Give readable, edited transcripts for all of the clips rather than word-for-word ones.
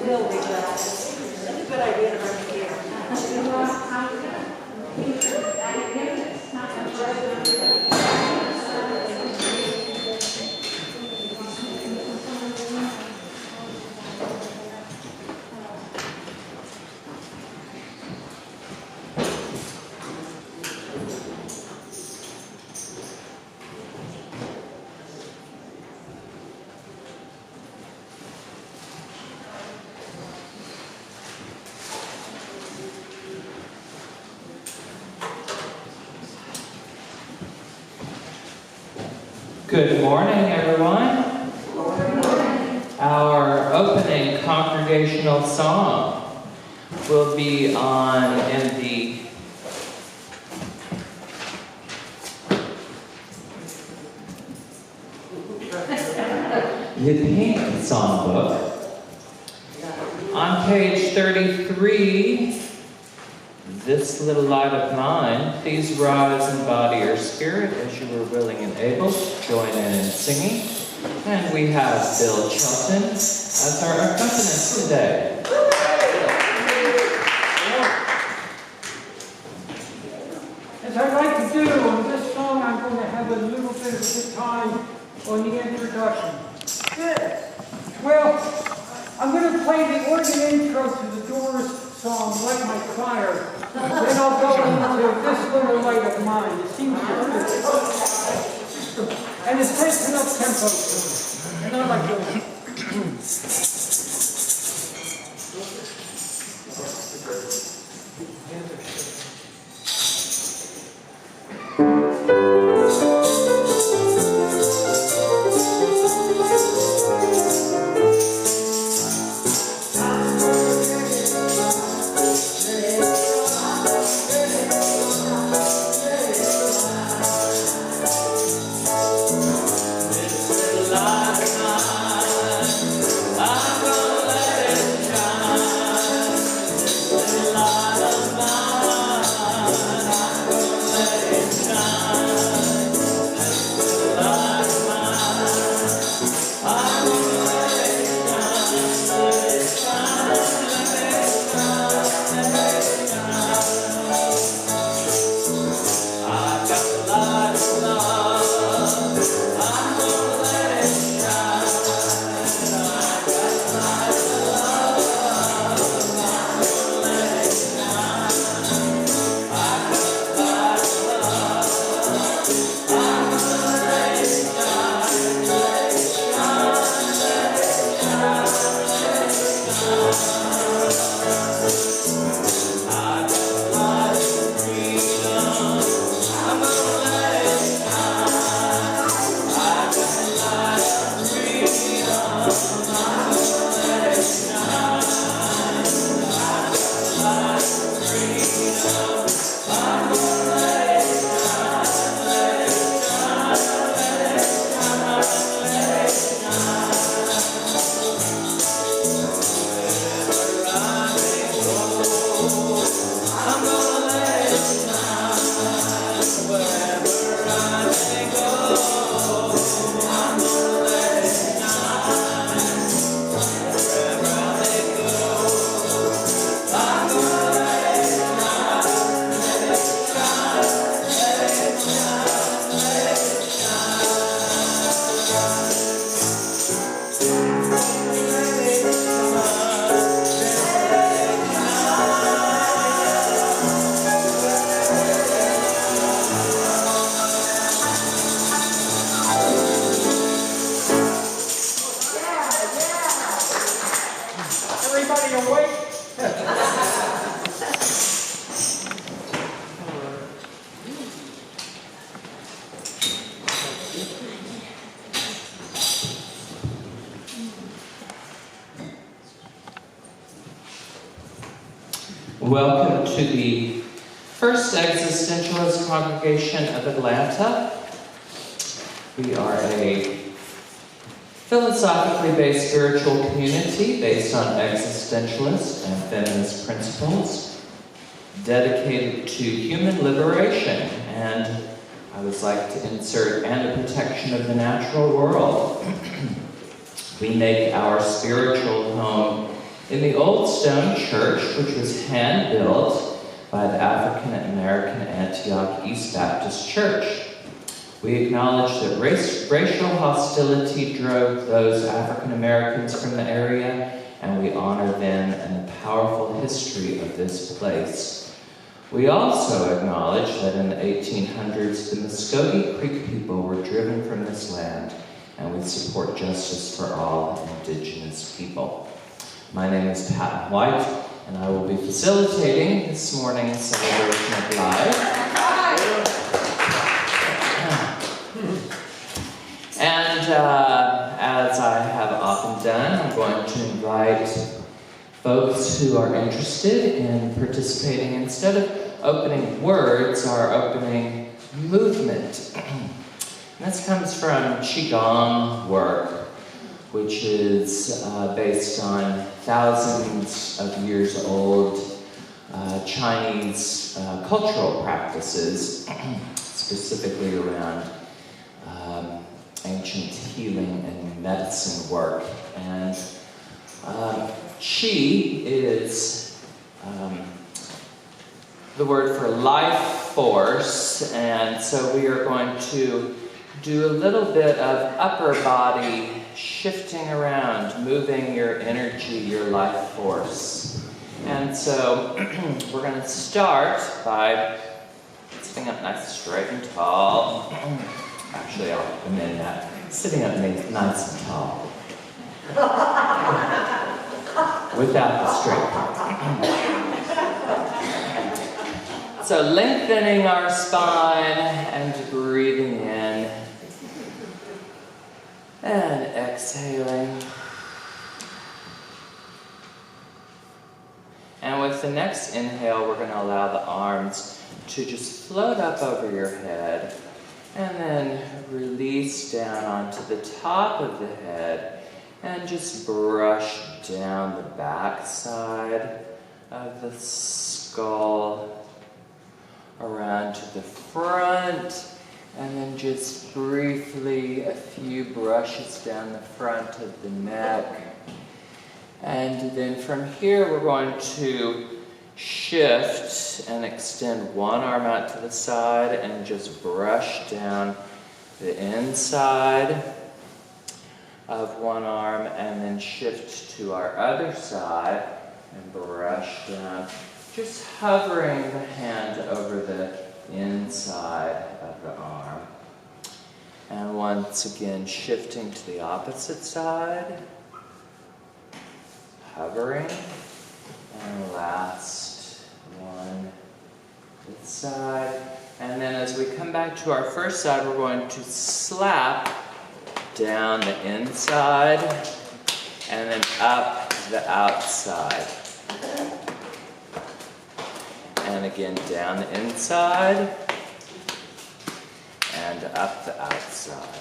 Bill, that's a good idea to bring it here. Good morning, everyone. Good morning. Our opening congregational song will be in the pink songbook. On page 33, this little light of mine, please rise in body or spirit as you are willing and able. Join in singing. And we have Bill Chilton as our accompanist today. As I like to do on this song, I'm going to have a little bit of time on the introduction. Good. Well, I'm going to play the organ intro to the Doors song, Light My Fire. Then I'll go into this little light of mine. It seems to fit. And it takes enough tempo to it. And I like doing it. Welcome to the First Existentialist Congregation of Atlanta. We are a philosophically based spiritual community based on existentialist and feminist principles, dedicated to human liberation and, I would like to insert, and the protection of the natural world. We make our spiritual home in the old stone church, which was hand-built by the African American Antioch East Baptist Church. We acknowledge that racial hostility drove those African Americans from the area, and we honor them and the powerful history of this place. We also acknowledge that in the 1800s, the Muskogee Creek people were driven from this land, and we support justice for all Indigenous people. My name is Pat White, and I will be facilitating this morning's celebration of life. And as I have often done, I'm going to invite folks who are interested in participating. Instead of opening words, are opening movement. And this comes from Qigong work, which is based on thousands of years old Chinese cultural practices, specifically around ancient healing and medicine work. And Qi is the word for life force, and so we are going to do a little bit of upper body shifting around, moving your energy, your life force. And so we're going to start by sitting up nice, straight, and tall. Actually, I'll amend that. Sitting up nice and tall. Without the straight part. So lengthening our spine and breathing in. And exhaling. And with the next inhale, we're going to allow the arms to just float up over your head. And then release down onto the top of the head and just brush down the back side of the skull around to the front, and then just briefly a few brushes down the front of the neck. And then from here we're going to shift and extend one arm out to the side and just brush down the inside of one arm, and then shift to our other side and brush down, just hovering the hand over the inside of the arm. And once again shifting to the opposite side, hovering, and last one this side. And then as we come back to our first side, we're going to slap down the inside and then up the outside. And again down the inside and up the outside.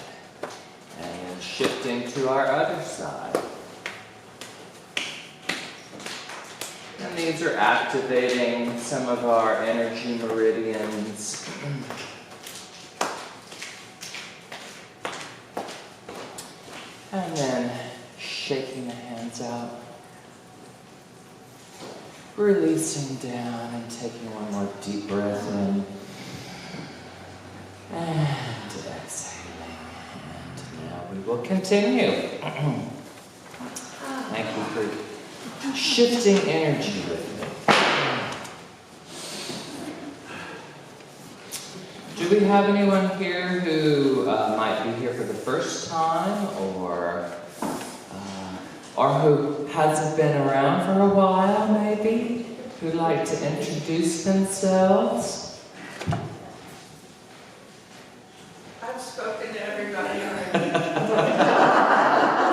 And then shifting to our other side. And these are activating some of our energy meridians. And then shaking the hands out. Releasing down and taking one more deep breath in. And exhaling. And now we will continue. Thank you for shifting energy with me. Do we have anyone here who might be here for the first time, or who hasn't been around for a while, maybe, who'd like to introduce themselves? I've spoken to everybody already.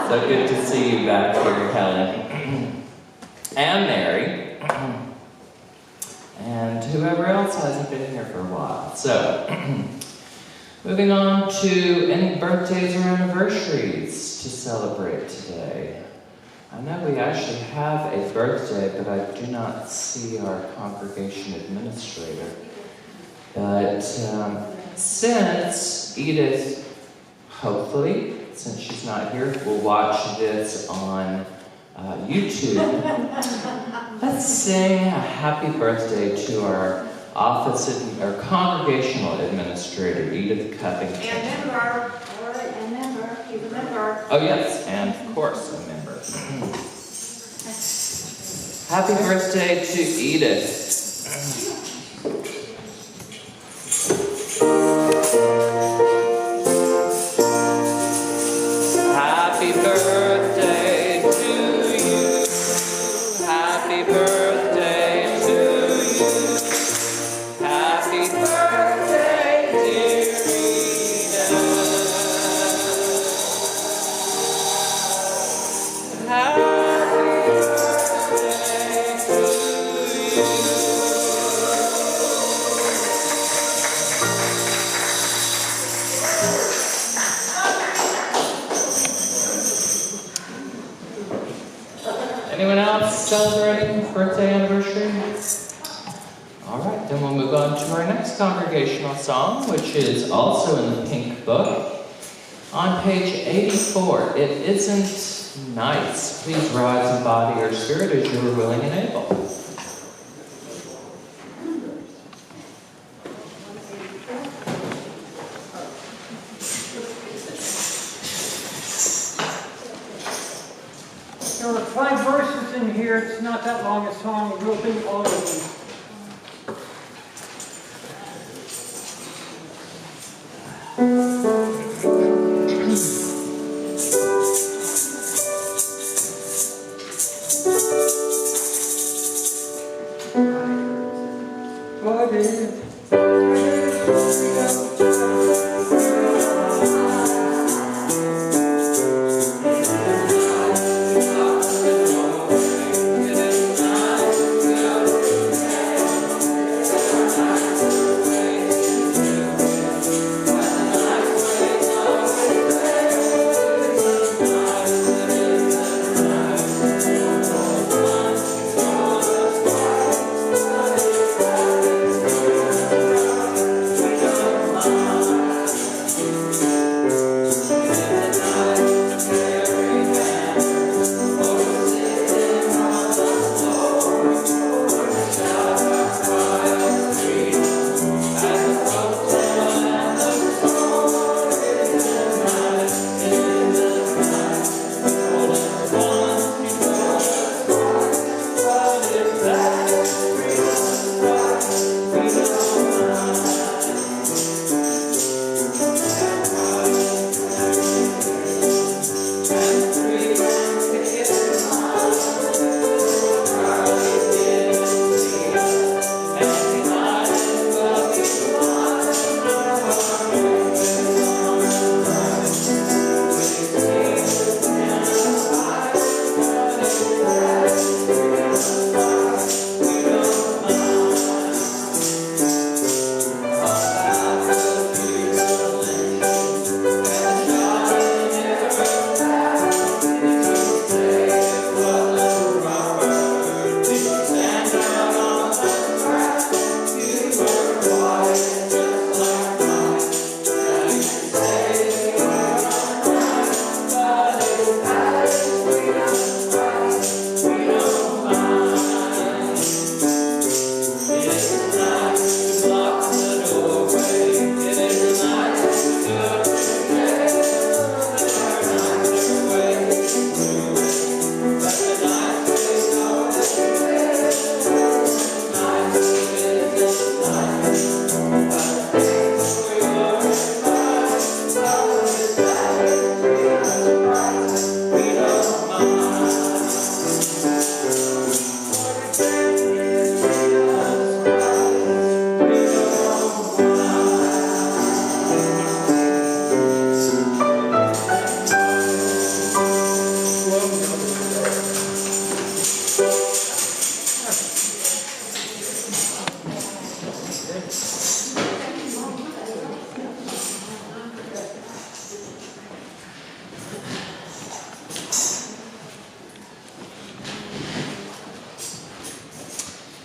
So good to see you back here, Helen. And Mary. And whoever else hasn't been here for a while. So, moving on to any birthdays or anniversaries to celebrate today. I know we actually have a birthday, but I do not see our congregation administrator. But since Edith, hopefully, since she's not here, will watch this on YouTube, let's sing a happy birthday to our our congregational administrator, Edith Covington. And member, he's a member. Oh yes, and of course a member. Happy birthday to Edith. Happy birthday to you. Happy birthday to you. Happy birthday, dear Edith. Happy birthday to you. Anyone else celebrating birthday anniversary? All right, then we'll move on to our next congregational song, which is also in the Pink Book. On page 84, It Isn't Nice. Please rise in body or spirit as you are willing and able. There are 5 verses in here. It's not that long a song. We'll do all of them. What is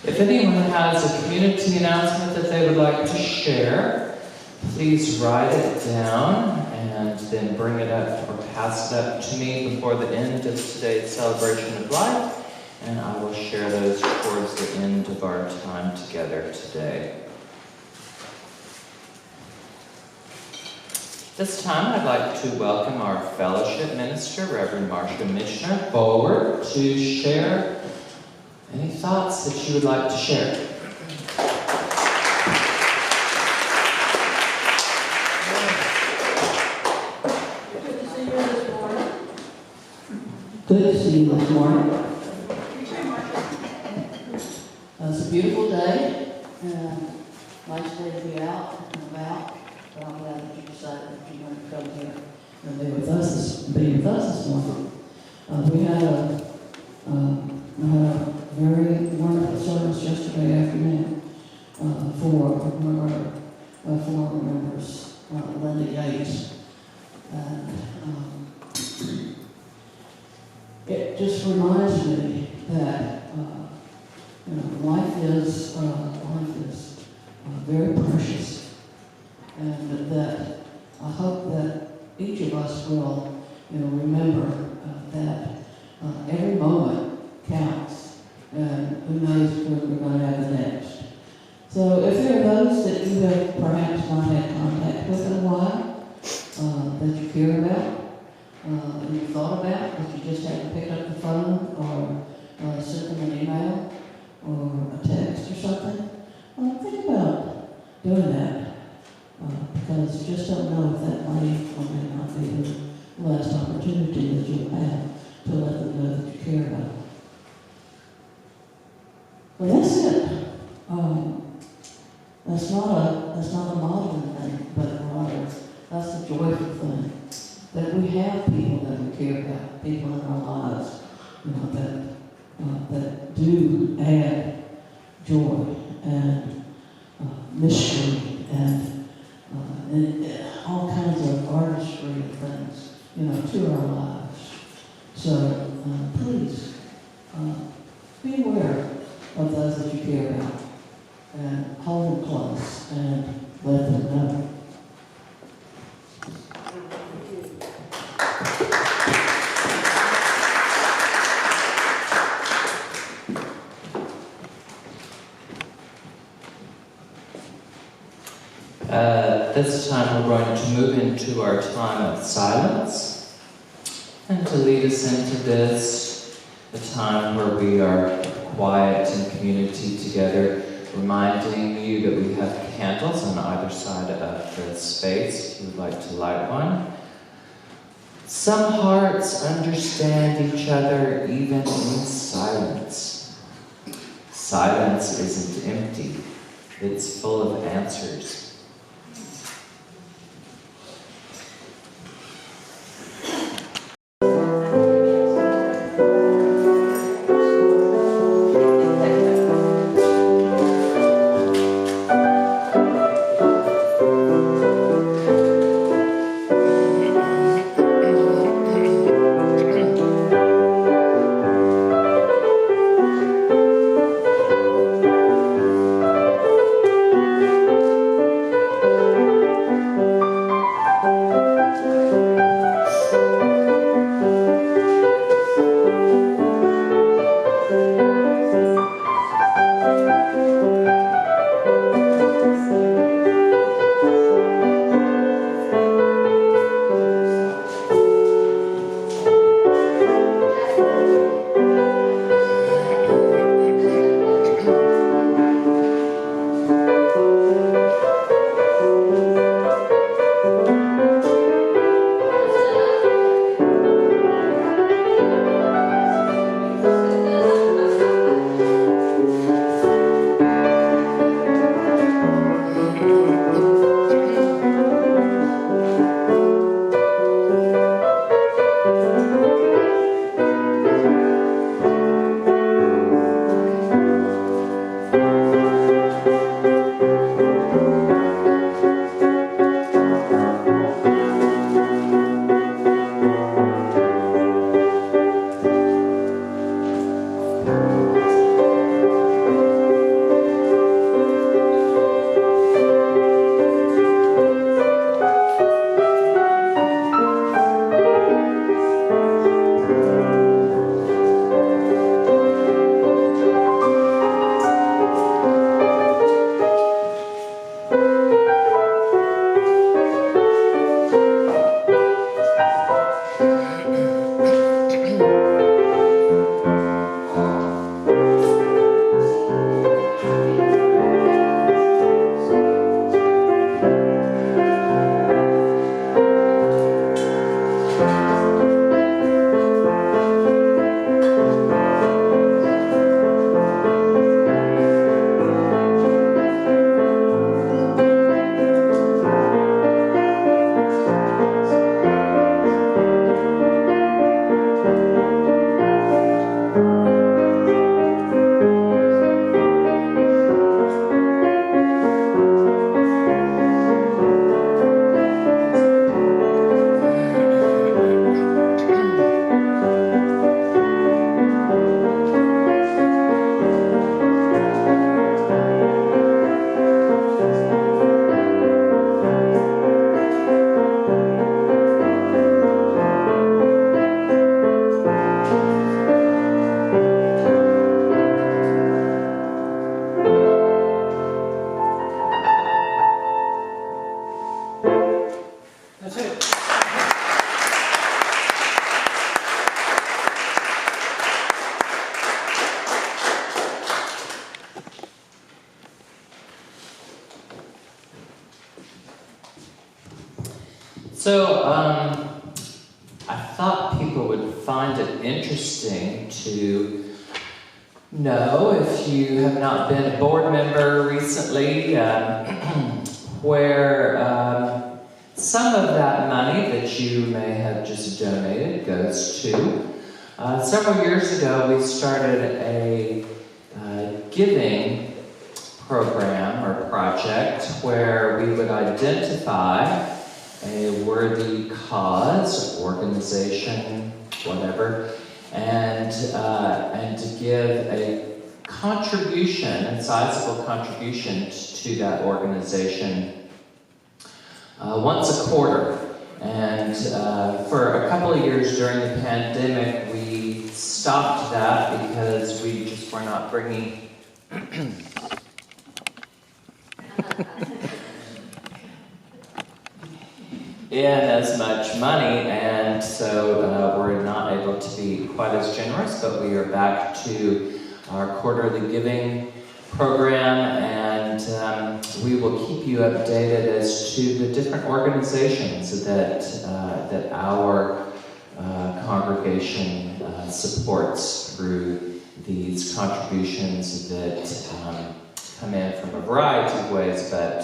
If anyone has a community announcement that they would like to share, Please write it down and then bring it up or pass it up to me before the end of today's celebration of life, and I will share those towards the end of our time together today. This time I'd like to welcome our fellowship minister, Reverend Marcia Michener, forward to share any thoughts that you would like to share. Good to see you this morning. It's a beautiful day, and nice day to be out and about. But I'm glad that you decided that you wanted to come here and be with us this morning. We had a very wonderful service yesterday afternoon for one of our former members, Linda Yates. And it just reminds me that life is very precious, and that I hope that each of us will remember that every moment counts, and who knows when we're going to have the next. So if there are those that you have perhaps not had contact with in a while, that you care about, and you thought about, but you just haven't picked up the phone or sent them an email or a text or something, think about doing that, because you just don't know if that might or may not be the last opportunity that you'll have to let them know that you care about them. Well, that's it. That's not a modern thing, but rather that's the joyful thing. That we have people that we care about, people in our lives, that do add joy and mystery and all kinds of artistry and things, to our lives. So please be aware of those that you care about and hold them close and let them know. This time we're going to move into our time of silence, and to lead us into this, a time where we are quiet in community together, reminding you that we have candles on either side of the space if you would like to light one. Some hearts understand each other even in silence. Silence isn't empty, it's full of answers. So, I thought people would find it interesting to know, if you have not been a board member recently, where some of that money that you may have just donated goes to. Several years ago, we started a giving program or project where we would identify a worthy cause, organization, whatever, and to give a contribution, a sizable contribution to that organization once a quarter. And for a couple of years during the pandemic, we stopped that because we just were not bringing in as much money, and so we're not able to be quite as generous, but we are back to our quarterly giving program, and we will keep you updated as to the different organizations that that our congregation supports through these contributions that come in from a variety of ways, but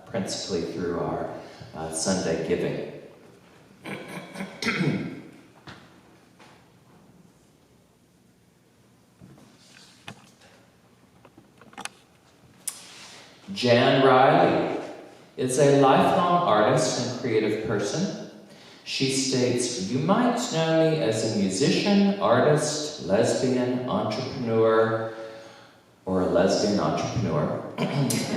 principally through our Sunday giving. Jan Riley is a lifelong artist and creative person. She states, "You might know me as a musician, artist, lesbian, entrepreneur, or a lesbian entrepreneur,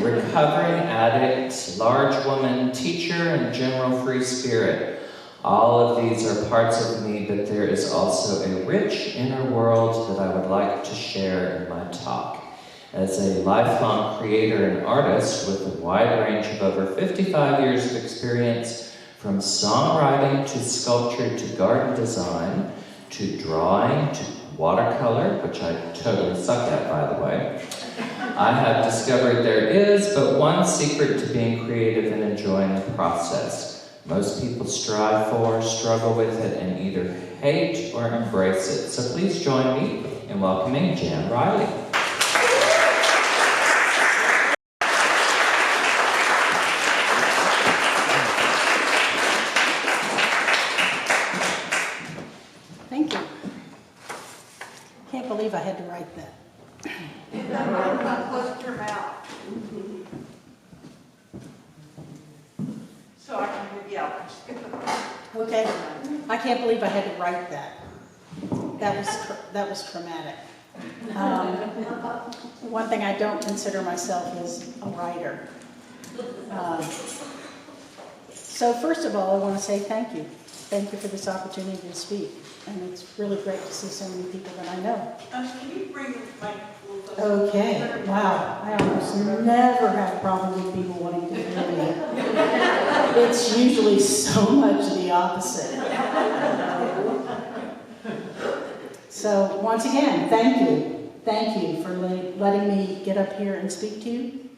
recovering addict, large woman, teacher, and general free spirit. All of these are parts of me, but there is also a rich inner world that I would like to share in my talk. As a lifelong creator and artist with a wide range of over 55 years of experience, from songwriting to sculpture to garden design to drawing to watercolor, which I totally suck at, by the way, I have discovered there is but one secret to being creative and enjoying the process. Most people strive for, struggle with it, and either hate or embrace it. So please join me in welcoming Jan Riley." Thank you. Can't believe I had to write that. Not close to your mouth. So I can yell. Okay, I can't believe I had to write that. That was traumatic. One thing I don't consider myself is a writer. So first of all, I want to say thank you. Thank you for this opportunity to speak. And it's really great to see so many people that I know. Can you bring my Okay, wow. I almost never have a problem with people wanting to hear me. It's usually so much the opposite. So once again, thank you. Thank you for letting me get up here and speak to you.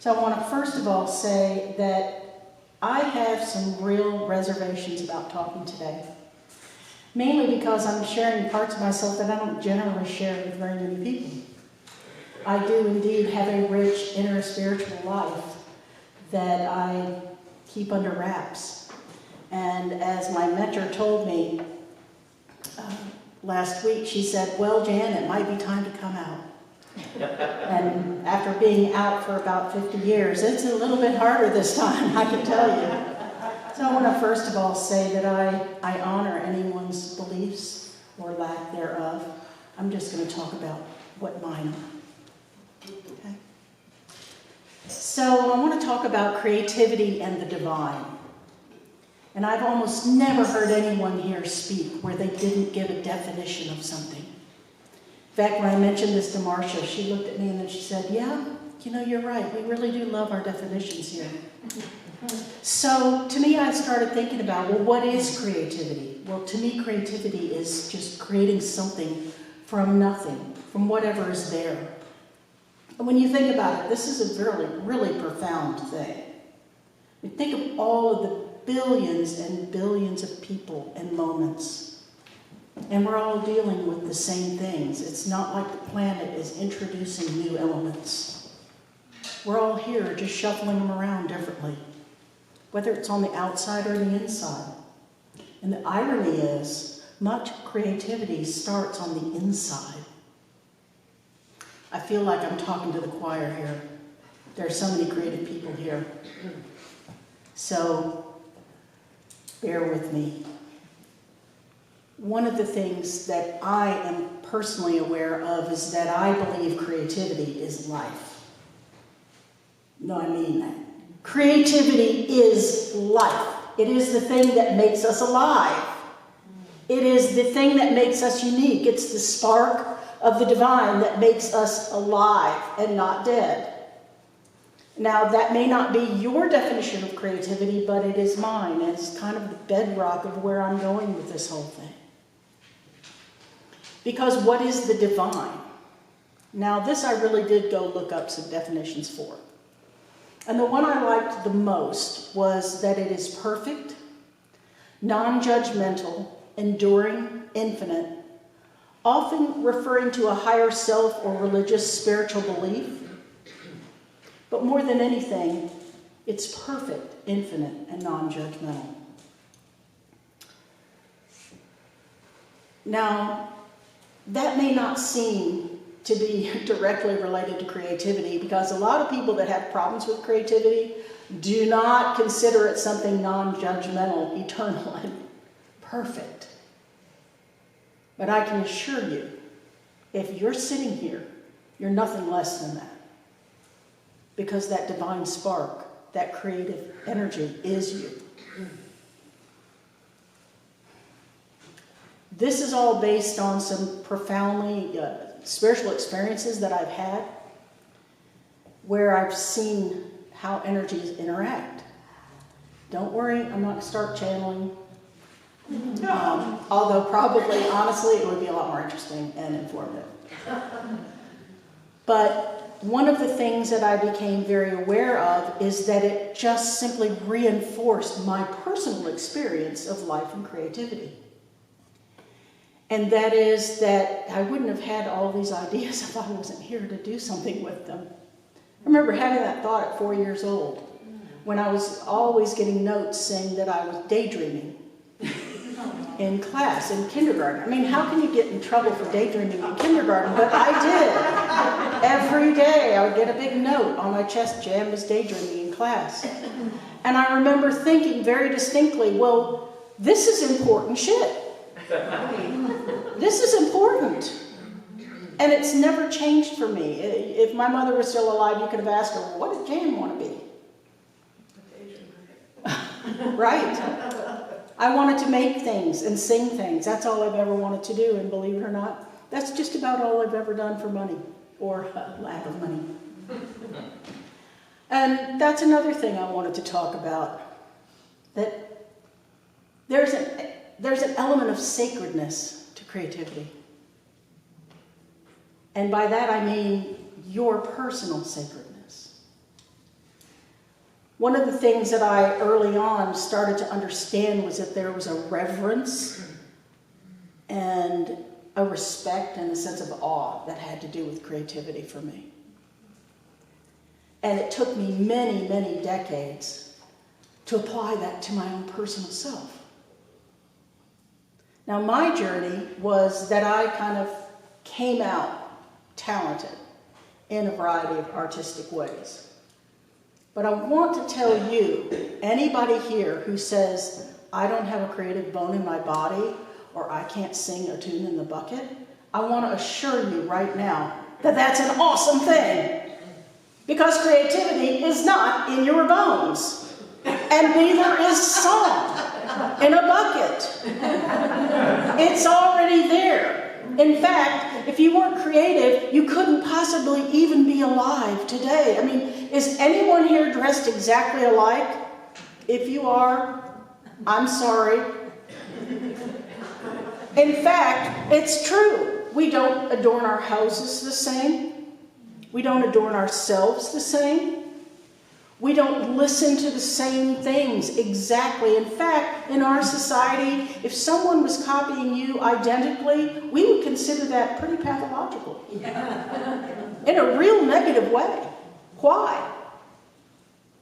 So I want to first of all say that I have some real reservations about talking today. Mainly because I'm sharing parts of myself that I don't generally share with very many people. I do indeed have a rich inner spiritual life that I keep under wraps. And as my mentor told me last week, she said, "Well, Jan, it might be time to come out." And after being out for about 50 years, it's a little bit harder this time, I can tell you. So I want to first of all say that I honor anyone's beliefs or lack thereof. I'm just going to talk about what mine are. Okay. So I want to talk about creativity and the divine. And I've almost never heard anyone here speak where they didn't give a definition of something. In fact, when I mentioned this to Marcia, she looked at me and then she said, "Yeah, you're right. We really do love our definitions here." So to me, I started thinking about, well, what is creativity? Well, to me, creativity is just creating something from nothing, from whatever is there. And when you think about it, this is a really, really profound thing. Think of all of the billions and billions of people and moments. And we're all dealing with the same things. It's not like the planet is introducing new elements. We're all here just shuffling them around differently, whether it's on the outside or the inside. And the irony is, much creativity starts on the inside. I feel like I'm talking to the choir here. There are so many creative people here. So, bear with me. One of the things that I am personally aware of is that I believe creativity is life. No, I mean that. Creativity is life. It is the thing that makes us alive. It is the thing that makes us unique. It's the spark of the divine that makes us alive and not dead. Now, that may not be your definition of creativity, but it is mine. It's kind of the bedrock of where I'm going with this whole thing. Because what is the divine? Now, this I really did go look up some definitions for. And the one I liked the most was that it is perfect, non-judgmental, enduring, infinite, often referring to a higher self or religious spiritual belief. But more than anything, it's perfect, infinite, and non-judgmental. Now, that may not seem to be directly related to creativity, because a lot of people that have problems with creativity do not consider it something non-judgmental, eternal, and perfect. But I can assure you, if you're sitting here, you're nothing less than that. Because that divine spark, that creative energy is you. This is all based on some profoundly spiritual experiences that I've had, where I've seen how energies interact. Don't worry, I'm not going to start channeling. Although probably, honestly, it would be a lot more interesting and informative. But one of the things that I became very aware of is that it just simply reinforced my personal experience of life and creativity. And that is that I wouldn't have had all these ideas if I wasn't here to do something with them. I remember having that thought at 4 years old, when I was always getting notes saying that I was daydreaming in class, in kindergarten. I mean, how can you get in trouble for daydreaming in kindergarten? But I did. Every day I would get a big note on my chest, Jan was daydreaming in class. And I remember thinking very distinctly, well, this is important shit. This is important. And it's never changed for me. If my mother was still alive, you could have asked her, well, what did Jan want to be? Right. I wanted to make things and sing things. That's all I've ever wanted to do. And believe it or not, that's just about all I've ever done for money, or lack of money. And that's another thing I wanted to talk about. That there's an element of sacredness to creativity. And by that I mean your personal sacredness. One of the things that I early on started to understand was that there was a reverence and a respect and a sense of awe that had to do with creativity for me. And it took me many, many decades to apply that to my own personal self. Now, my journey was that I kind of came out talented in a variety of artistic ways. But I want to tell you, anybody here who says, I don't have a creative bone in my body, or I can't sing a tune in the bucket, I want to assure you right now that that's an awesome thing. Because creativity is not in your bones. And neither is song in a bucket. It's already there. In fact, if you weren't creative, you couldn't possibly even be alive today. I mean, is anyone here dressed exactly alike? If you are, I'm sorry. In fact, it's true. We don't adorn our houses the same. We don't adorn ourselves the same. We don't listen to the same things exactly. In fact, in our society, if someone was copying you identically, we would consider that pretty pathological. In a real negative way. Why?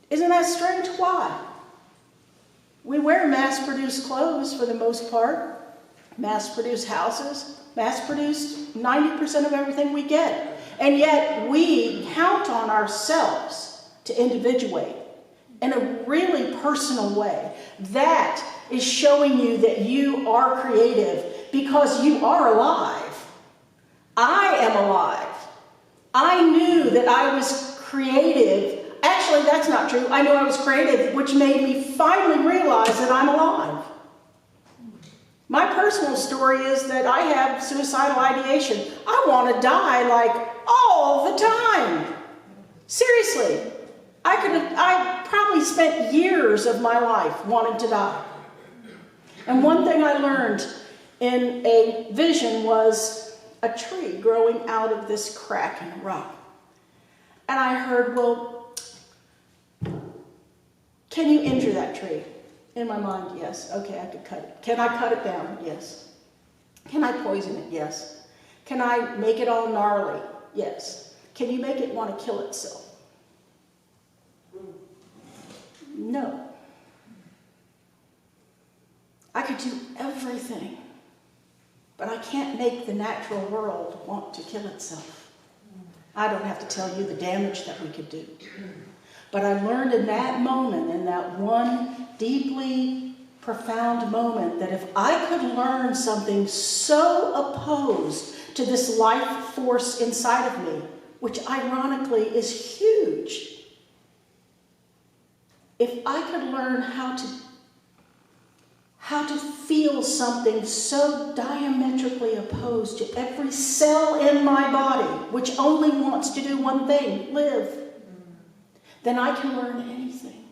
Isn't that strange? Why? We wear mass-produced clothes for the most part, mass-produced houses, mass-produced 90% of everything we get. And yet we count on ourselves to individuate in a really personal way. That is showing you that you are creative because you are alive. I am alive. I knew that I was creative. Actually, that's not true. I knew I was creative, which made me finally realize that I'm alive. My personal story is that I have suicidal ideation. I want to die like all the time. Seriously. I probably spent years of my life wanting to die. And one thing I learned in a vision was a tree growing out of this crack in the rock. And I heard, well, can you injure that tree? In my mind, yes. Okay, I could cut it. Can I cut it down? Yes. Can I poison it? Yes. Can I make it all gnarly? Yes. Can you make it want to kill itself? No. I could do everything, but I can't make the natural world want to kill itself. I don't have to tell you the damage that we could do. But I learned in that moment, in that one deeply profound moment, that if I could learn something so opposed to this life force inside of me, which ironically is huge, if I could learn how to feel something so diametrically opposed to every cell in my body, which only wants to do one thing, live, then I can learn anything.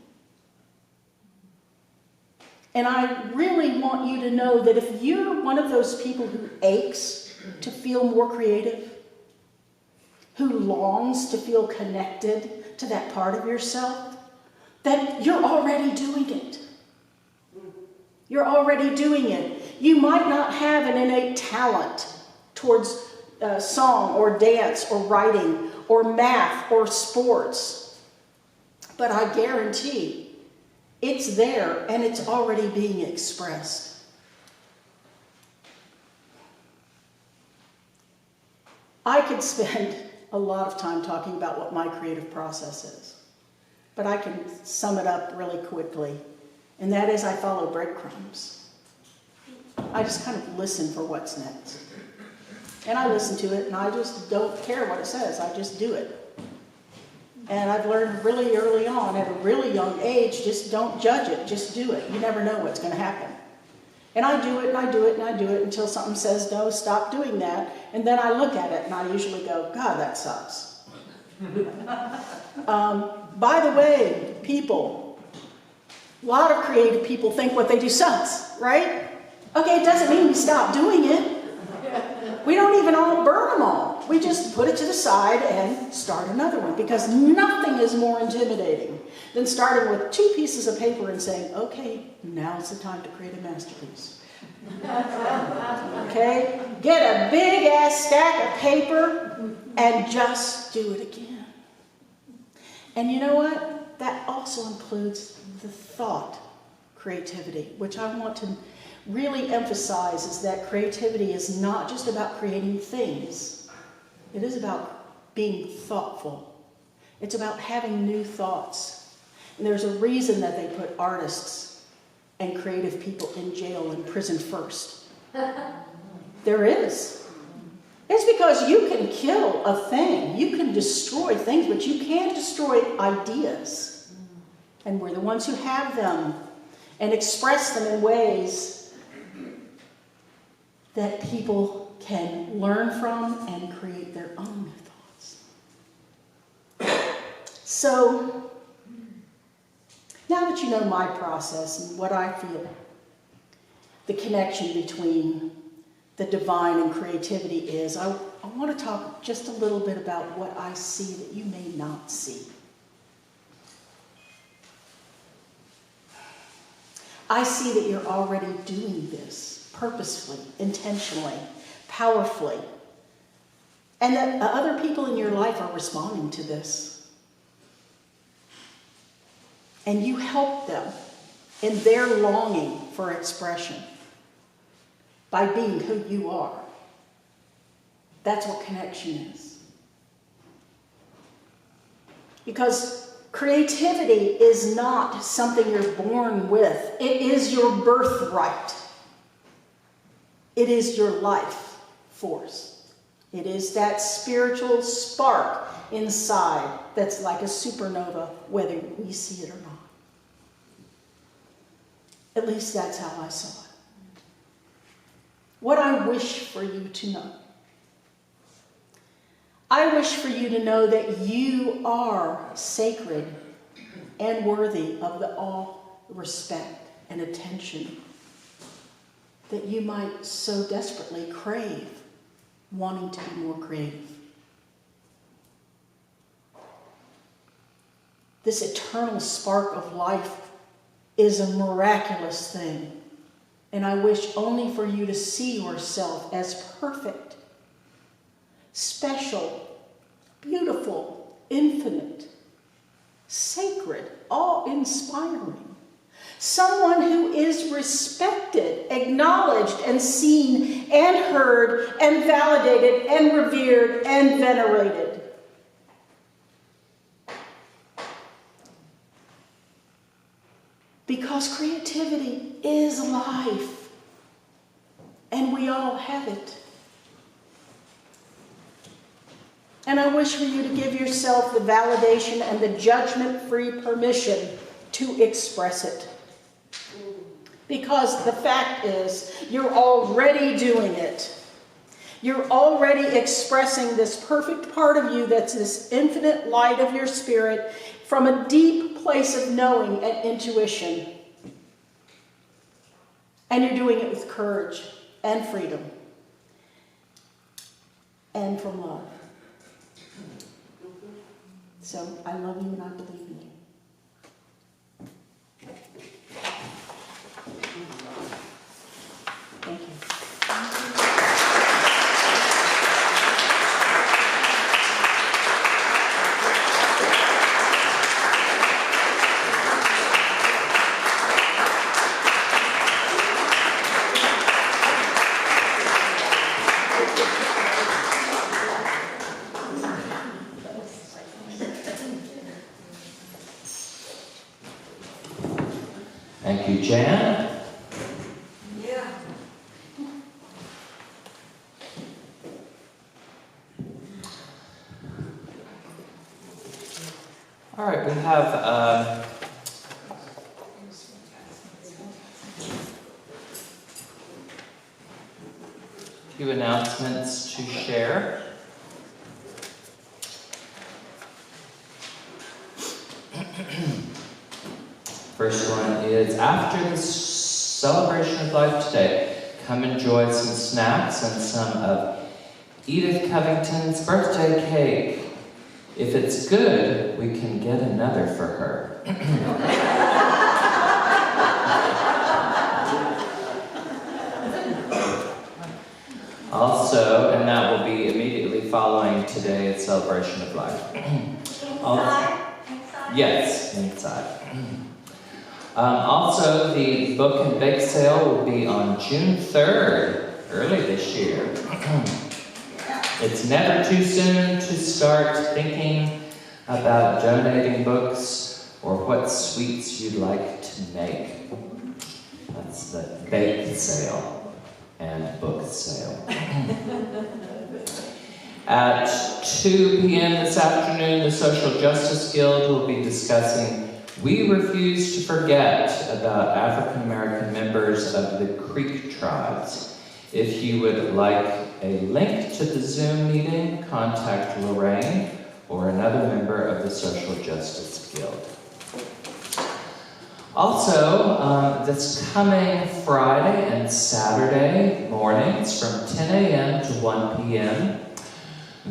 And I really want you to know that if you're one of those people who aches to feel more creative, who longs to feel connected to that part of yourself, that you're already doing it. You're already doing it. You might not have an innate talent towards song or dance or writing or math or sports, but I guarantee it's there and it's already being expressed. I could spend a lot of time talking about what my creative process is, but I can sum it up really quickly, and that is I follow breadcrumbs. I just kind of listen for what's next. And I listen to it, and I just don't care what it says. I just do it. And I've learned really early on, at a really young age, just don't judge it. Just do it. You never know what's going to happen. And I do it, and I do it, and I do it until something says, no, stop doing that. And then I look at it, and I usually go, God, that sucks. By the way, people, a lot of creative people think what they do sucks, right? Okay, it doesn't mean we stop doing it. We don't even all burn them all. We just put it to the side and start another one, because nothing is more intimidating than starting with 2 pieces of paper and saying, okay, now's the time to create a masterpiece. Okay? Get a big ass stack of paper and just do it again. And you know what? That also includes the thought creativity, which I want to really emphasize, is that creativity is not just about creating things. It is about being thoughtful. It's about having new thoughts. And there's a reason that they put artists and creative people in jail and prison first. There is. It's because you can kill a thing. You can destroy things, but you can't destroy ideas. And we're the ones who have them and express them in ways that people can learn from and create their own thoughts. So, now that you know my process and what I feel, the connection between the divine and creativity is, I want to talk just a little bit about what I see that you may not see. I see that you're already doing this purposefully, intentionally, powerfully. And that other people in your life are responding to this. And you help them in their longing for expression by being who you are. That's what connection is. Because creativity is not something you're born with. It is your birthright. It is your life force. It is that spiritual spark inside that's like a supernova, whether we see it or not. At least that's how I saw it. What I wish for you to know. I wish for you to know that you are sacred and worthy of the all respect and attention that you might so desperately crave, wanting to be more creative. This eternal spark of life is a miraculous thing. And I wish only for you to see yourself as perfect, special, beautiful, infinite, sacred, awe-inspiring. Someone who is respected, acknowledged, and seen, and heard, and validated, and revered, and venerated. Because creativity is life, and we all have it. And I wish for you to give yourself the validation and the judgment-free permission to express it. Because the fact is, you're already doing it. You're already expressing this perfect part of you that's this infinite light of your spirit from a deep place of knowing and intuition. And you're doing it with courage and freedom and from love. So I love you and I believe in you. Thank you. Thank you, Jan. Yeah. All right, we have a few announcements to share. First one is, after the celebration of life today, come enjoy some snacks and some of Edith Covington's birthday cake. If it's good, we can get another for her. Also, and that will be immediately following today's celebration of life. Inside? Yes, inside. Also, the book and bake sale will be on June 3rd, early this year. It's never too soon to start thinking about donating books or what sweets you'd like to make. That's the bake sale and book sale. At 2 p.m. this afternoon, the Social Justice Guild will be discussing We Refuse to Forget about African American members of the Creek tribes. If you would like a link to the Zoom meeting, contact Lorraine or another member of the Social Justice Guild. Also, this coming Friday and Saturday mornings from 10 a.m. to 1 p.m.,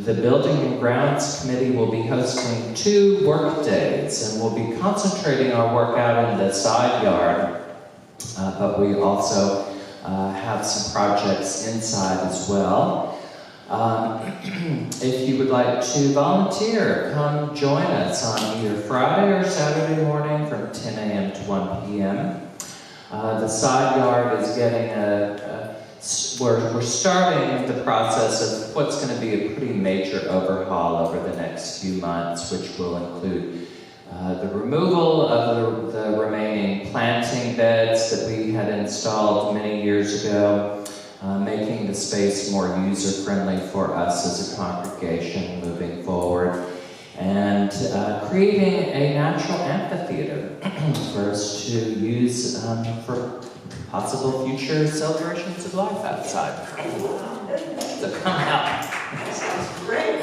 the Building and Grounds Committee will be hosting 2 work days, and we'll be concentrating our work out in the side yard but we also have some projects inside as well. If you would like to volunteer, come join us on either Friday or Saturday morning from 10 a.m. to 1 p.m. The side yard is getting we're starting the process of what's going to be a pretty major overhaul over the next few months, which will include the removal of the remaining planting beds that we had installed many years ago, making the space more user-friendly for us as a congregation moving forward, and creating a natural amphitheater for us to use for possible future celebrations of life outside. So come out. Great.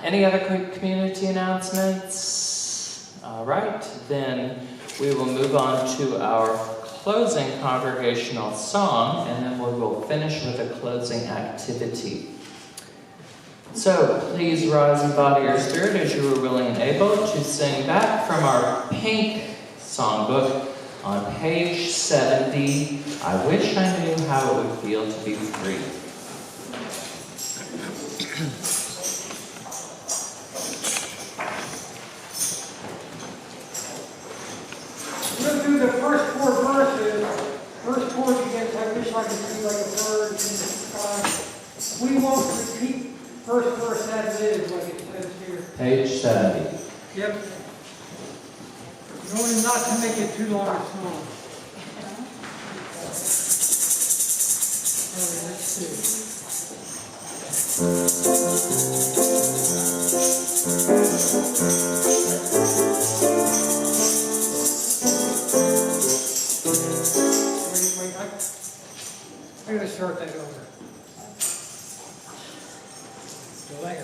Any other quick community announcements? All right, then we will move on to our closing congregational song, and then we will finish with a closing activity. So please rise and body your spirit as you are willing and able to sing back from our pink songbook on page 70, I Wish I Knew How It Would Feel to Be Free. We'll do the first 4 verses. Verse 4 begins, I wish I could be like a bird in the sky. We won't repeat first verse as it is, like it says here. Page 70. Yep. In order not to make it too long or small. All right, let's see. Wait, I gotta start that over. Delay.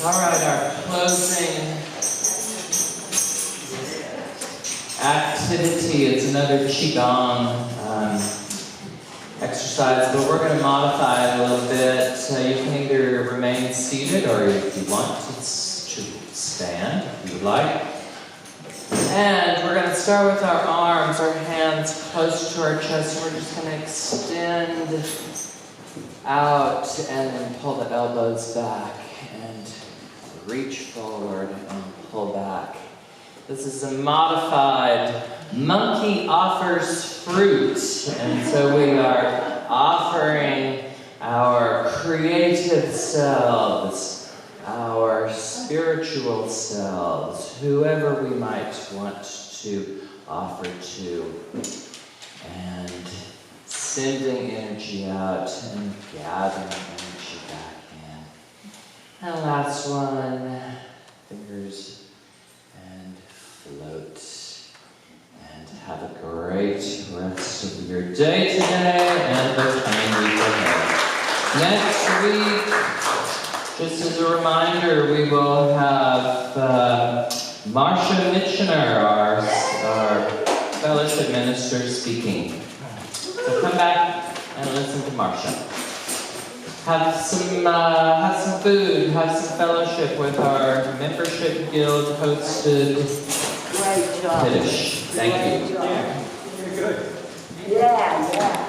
All right, our closing activity is another Qigong exercise, but we're going to modify it a little bit. You can either remain seated or if you want to stand, if you would like. And we're going to start with our arms, our hands close to our chest. We're just going to extend out and then pull the elbows back and reach forward and pull back. This is a modified monkey offers fruit. And so we are offering our creative selves, our spiritual selves, whoever we might want to offer to, and sending energy out and gathering energy back in. And last one, fingers and float. And have a great rest of your day today and the coming week ahead. Next week, just as a reminder, we will have Marcia Mitchener, our fellowship minister, speaking. So come back and listen to Marcia. Have some food, have some fellowship with our membership guild hosted Great job. Kiddush. Thank you. Very good. Yeah, yeah.